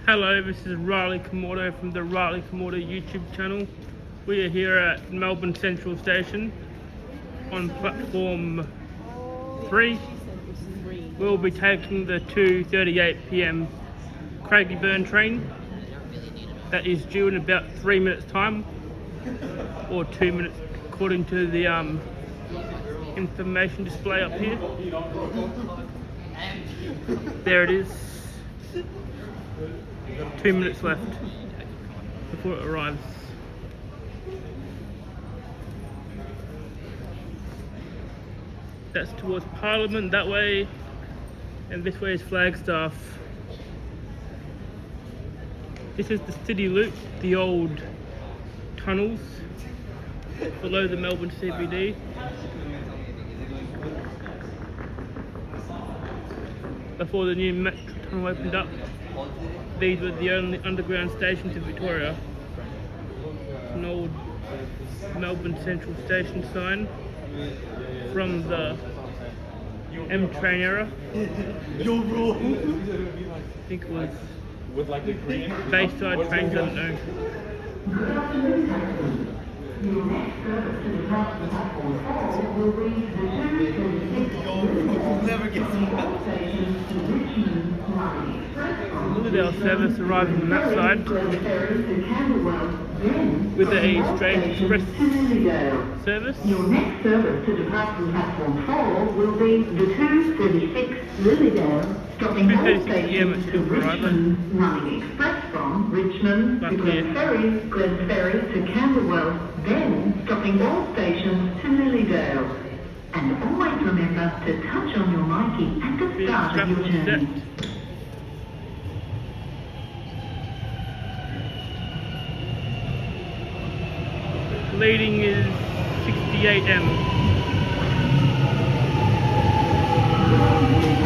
Hello, this is Riley Komodo from the Riley Komodo YouTube channel. We are here at Melbourne Central Station on platform 3. We'll be taking the 2:38 PM Craigieburn train that is due in about 3 minutes time, or 2 minutes according to the information display up here. There it is. 2 minutes left before it arrives. That's towards Parliament that way, and this way is Flagstaff. This is the city loop, the old tunnels below the Melbourne CBD. Before the new metro tunnel opened up, these were the only underground stations in Victoria. An old Melbourne Central Station sign from the M train era. I think it was Bayside trains, I don't know. Look at our service arriving on that side with a straight express service. Your next service to depart from platform 4 will be the 2:36 Lilydale, stopping all stations to Richmond, running express from Richmond to Glen Ferry to Camberwell, then stopping all stations to Lilydale. And always remember to touch on your Mikey at the start of your journey. Leading is 68M.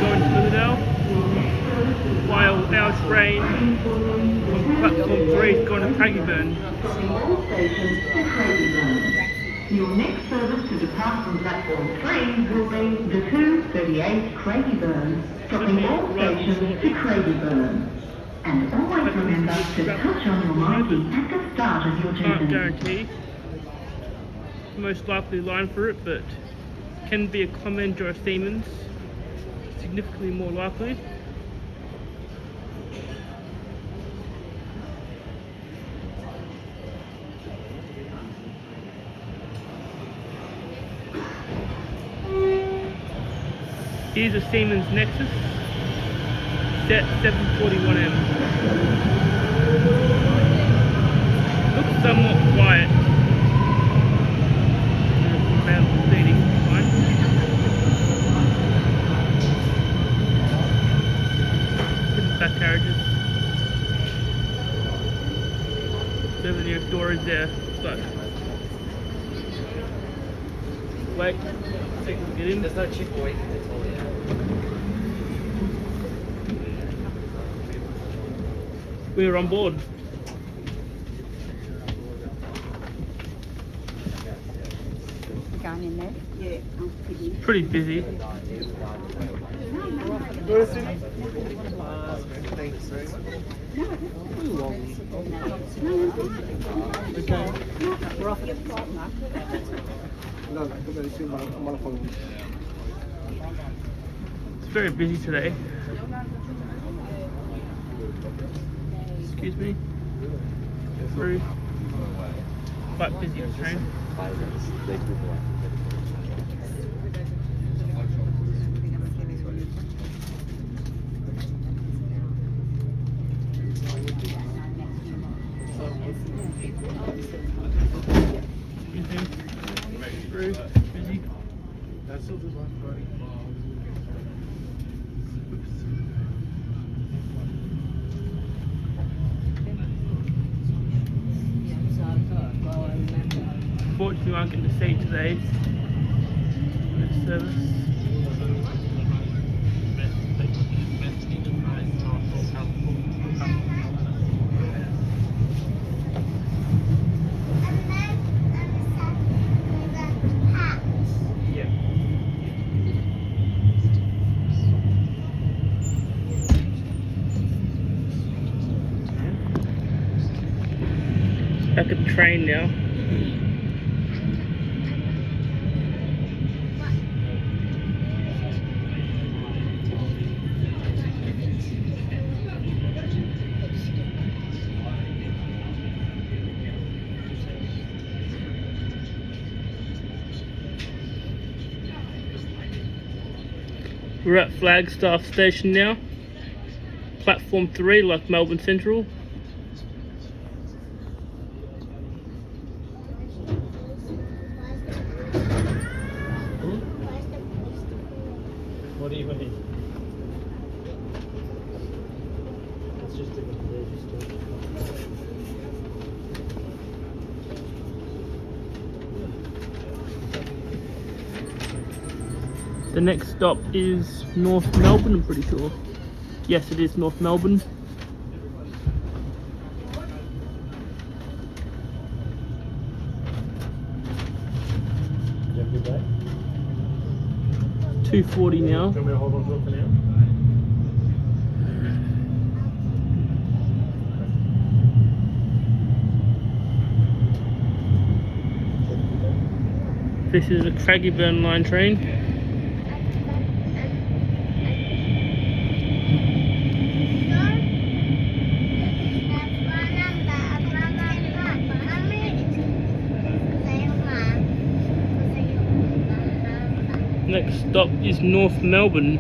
Going to Lilydale, while our train on platform 3 is going to Craigieburn. All stations to Craigieburn. Your next service to depart from platform 3 will be the 2:38 Craigieburn, stopping all stations to Craigieburn. And always remember to touch on your Mikey at the start of your Can't journey. guarantee the most likely line for it, but can be a Siemens or a Siemens, significantly more likely. Here's a Siemens Nexas, set 741M. Looks somewhat quiet. Seating, fine. Back carriages. So the new door is there. So wait, get in. There's no chick waiting. We're on board. Gone in there? Yeah. Pretty busy. Thanks very much. We're off at It's very busy today. Excuse me. Very quite busy on the train. Very busy. Fortunately, I get to see today this service. Back at the train now. We're at Flagstaff Station now. Platform 3, like Melbourne Central. What do you mean? It's just a The next stop is North Melbourne, I'm pretty sure. Yes, it is North Melbourne. You have a good day? 2:40 now. Do you want me to hold on to it for now? This is a Craigieburn line train. Next stop is North Melbourne.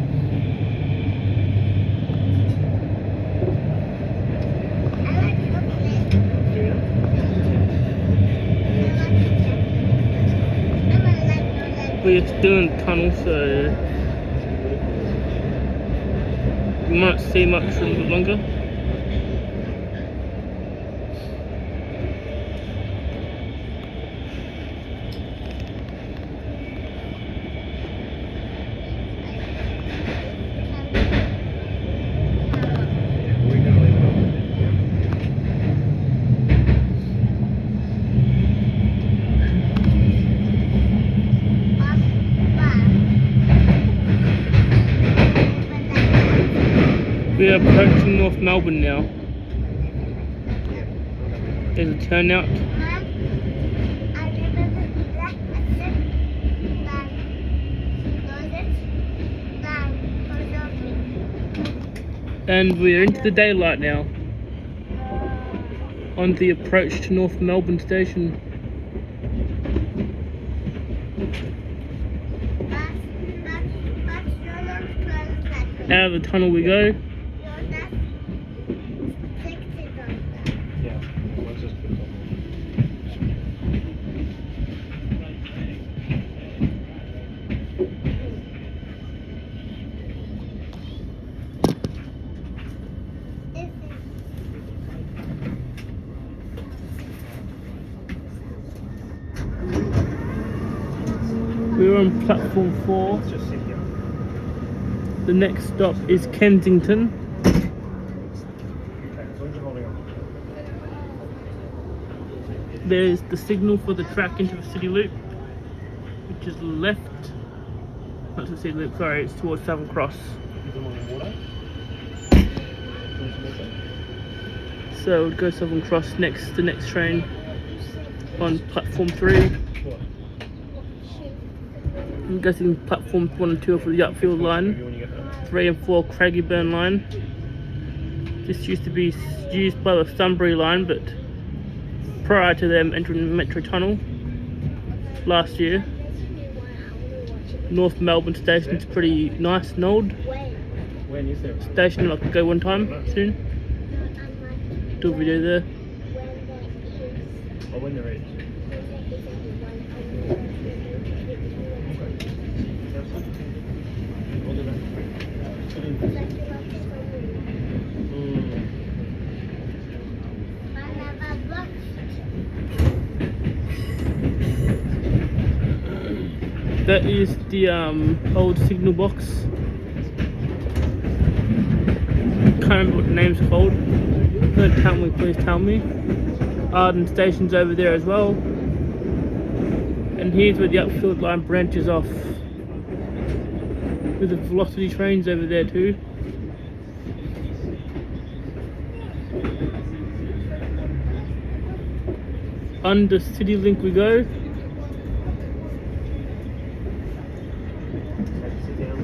We're still in the tunnel, so we might see much for a little bit longer. We are approaching North Melbourne now. There's a turnout. And we're into the daylight now. On the approach to North Melbourne Station. Out of the tunnel we go. Yeah. Let's just put it on. We're on platform 4. Let's just sit here. The next stop is Kensington. Okay, as long as you're holding on. There's the signal for the track into the city loop, which is left. Not the city loop, sorry, it's towards Southern Cross. Is it on the water? So we'll go Southern Cross next, the next train on platform 3. What? I'm guessing platforms 1 and 2 are for the Upfield line. When you get there. 3 and 4 Craigieburn line. This used to be used by the Sunbury line, but prior to them entering the Metro Tunnel last year. North Melbourne Station's pretty nice and old. When is there? Station I could go one time soon. Do a video there. Oh, when there is. That is the old signal box. Can't remember what the name's called. Don't tell me, please tell me. Arden Station's over there as well. And here's where the Upfield line branches off. With the velocity trains over there too. Under City Link we go. Sit down.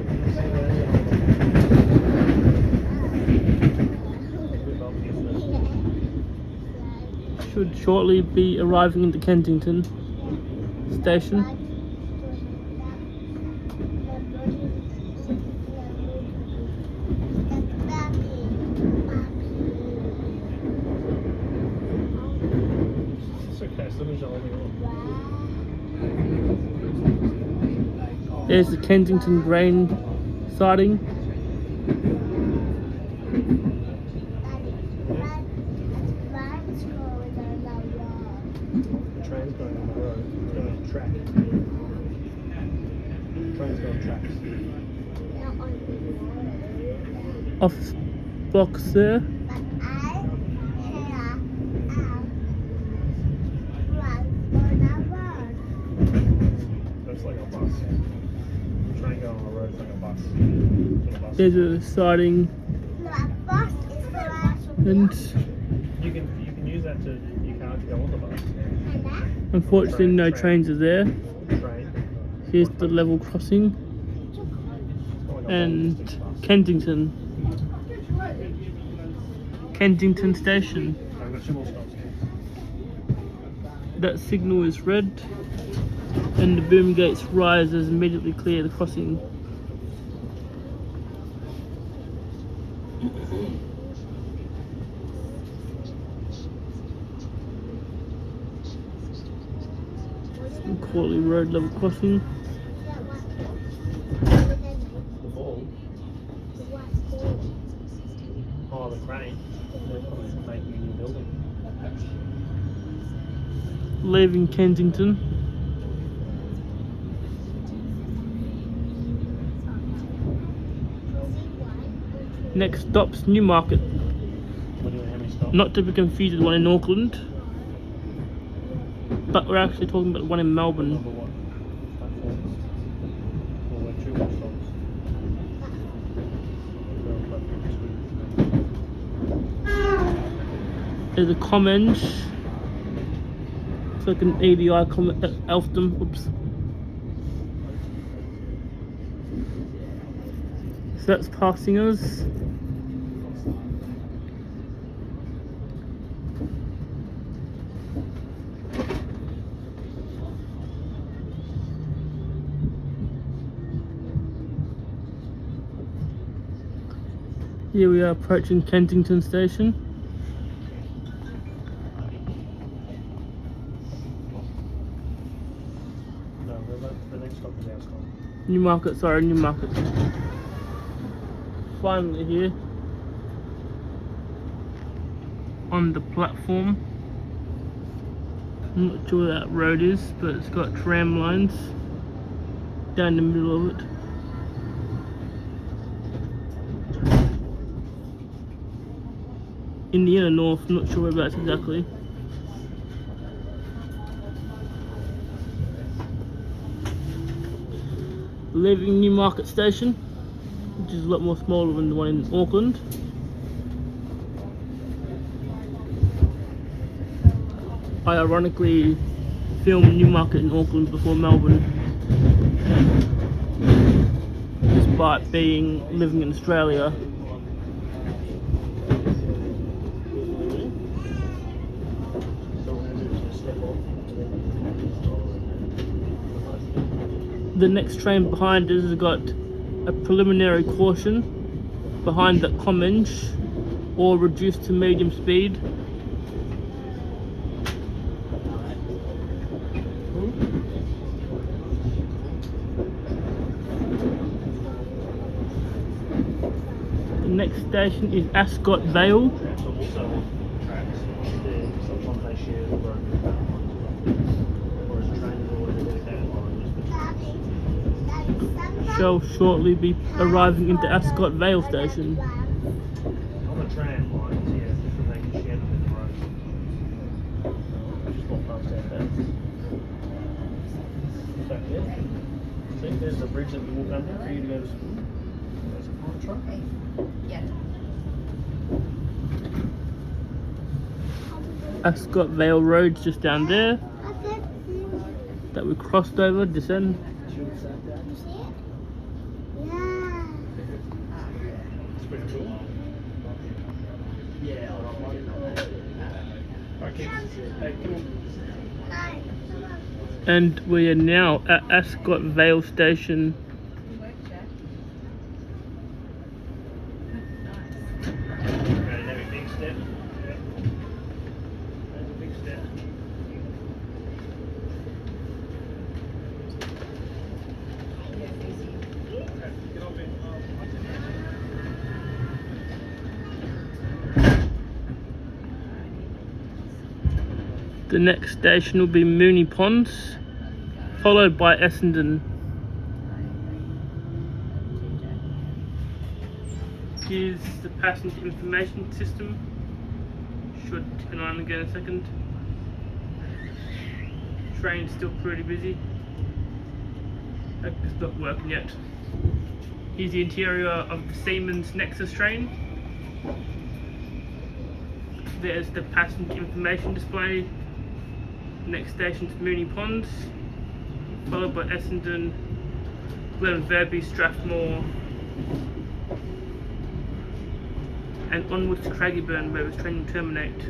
Should shortly be arriving into Kensington station. It's okay, as long as you're holding on. There's the Kensington grain siding. The train's going on the road. It's going on track. The train's going on tracks. Off box there. That's like a bus. The train going on the road is like a bus. Sort of bus. There's a siding, and You can use that to your car to go on the bus. unfortunately no trains are there. Train. Here's the level crossing It's got like a long and distance bus. Kensington station. I've got two more stops here. That signal is red, and the boom gates rise as immediately clear the crossing. Quarterly road level crossing. The ball. Oh, the crane. They're probably making a new building. Leaving Kensington. Next stop's Newmarket. What do you how many stops? Not to be confused with the one in Auckland, but we're actually talking about the one in Melbourne. Number one. Platforms. Or we're two more stops. There's a Commenge. It's like an ABI comment at Elfdom. Oops. So that's passing us. Here we are approaching Kensington station. No, the next stop is Ascot. Newmarket. Finally here on the platform. I'm not sure where that road is, but it's got tram lines down the middle of it. In the inner north, I'm not sure whereabouts exactly. Leaving Newmarket station, which is a lot more smaller than the one in Auckland. I ironically filmed Newmarket in Auckland before Melbourne, despite living in Australia. The next train behind us has got a preliminary caution behind that Commenge, or reduced to medium speed. The next station is Ascot Vale. Shall shortly be arriving into Ascot Vale station. On the tram lines, yeah, just to make a shed on the road. I just walked past that fence. Is that it? See, there's the bridge that you walk under for you to go to school. There's a fire truck. Yeah. Ascot Vale Road's just down there that we crossed over, descend. It's pretty cool. Yeah, okay. Hey, come on. And we are now at Ascot Vale Station. Another big step. That's a big step. The next station will be Moonee Ponds, followed by Essendon. Here's the passenger information system. Should turn on again in a second. Train's still pretty busy. It's not working yet. Here's the interior of the Siemens Nexas train. There's the passenger information display. Next station is Moonee Ponds, followed by Essendon, Glenverby, Strathmore, and onwards to Craigieburn, where this train will terminate.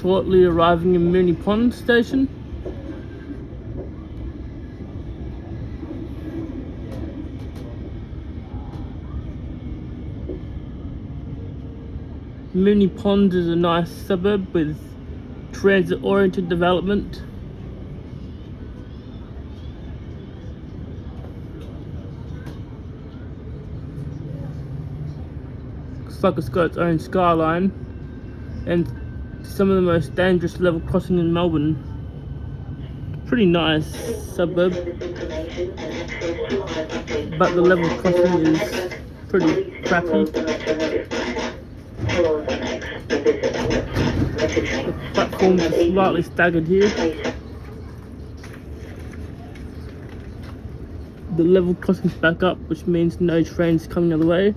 Shortly arriving in Moonee Ponds station. Moonee Ponds is a nice suburb with transit-oriented development. Looks like it's got its own skyline and some of the most dangerous level crossing in Melbourne. Pretty nice suburb, but the level crossing is pretty crappy. The platforms are slightly staggered here. The level crossing's back up, which means no trains coming the other way.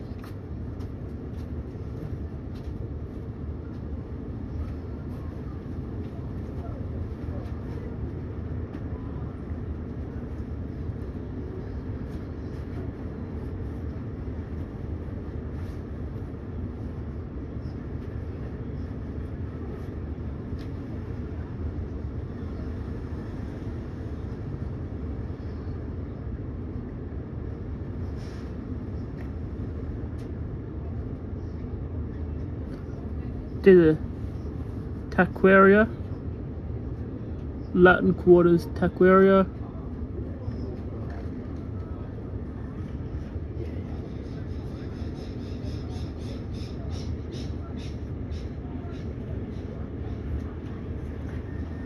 To the Taquaria, Latin Quarters Taquaria.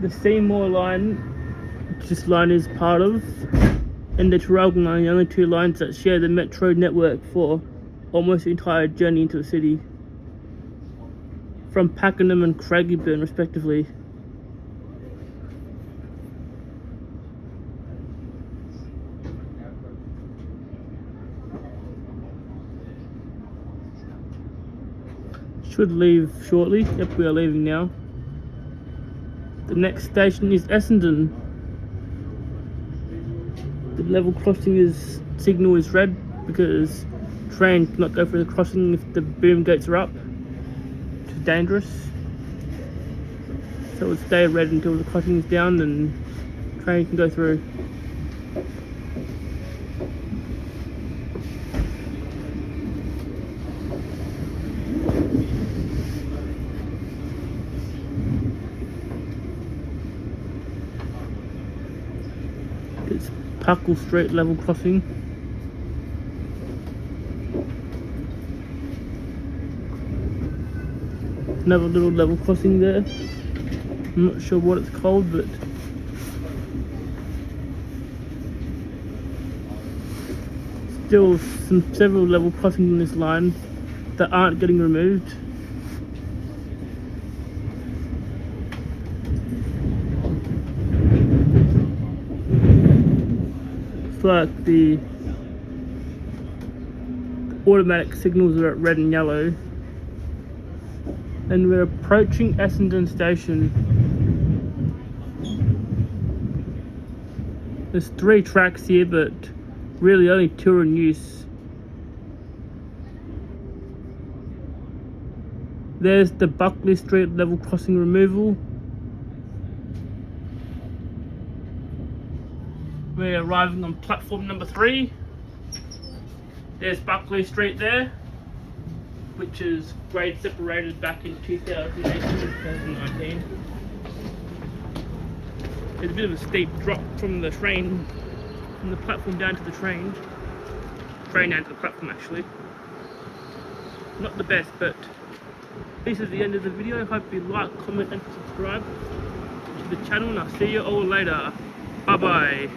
The Seymour line, which this line is part of, and the Traralgon line, the only two lines that share the metro network for almost the entire journey into the city, from Pakenham and Craigieburn respectively. Should leave shortly. Yep, we are leaving now. The next station is Essendon. The level crossing signal is red because train cannot go through the crossing if the boom gates are up. Dangerous, so it would stay red until the crossing is down and train can go through. It's Puckle Street level crossing. Another little level crossing there. I'm not sure what it's called, but still several level crossings in this line that aren't getting removed. It's like the automatic signals are at red and yellow. And we're approaching Essendon station. There's 3 tracks here, but really only 2 are in use. There's the Buckley Street level crossing removal. We're arriving on platform number 3. There's Buckley Street there, which is grade separated back in 2018-2019. There's a bit of a steep drop from the train, from the platform down to the train down to the platform actually. Not the best, but this is the end of the video. I hope you like, comment and subscribe to the channel, and I'll see you all later. Bye bye.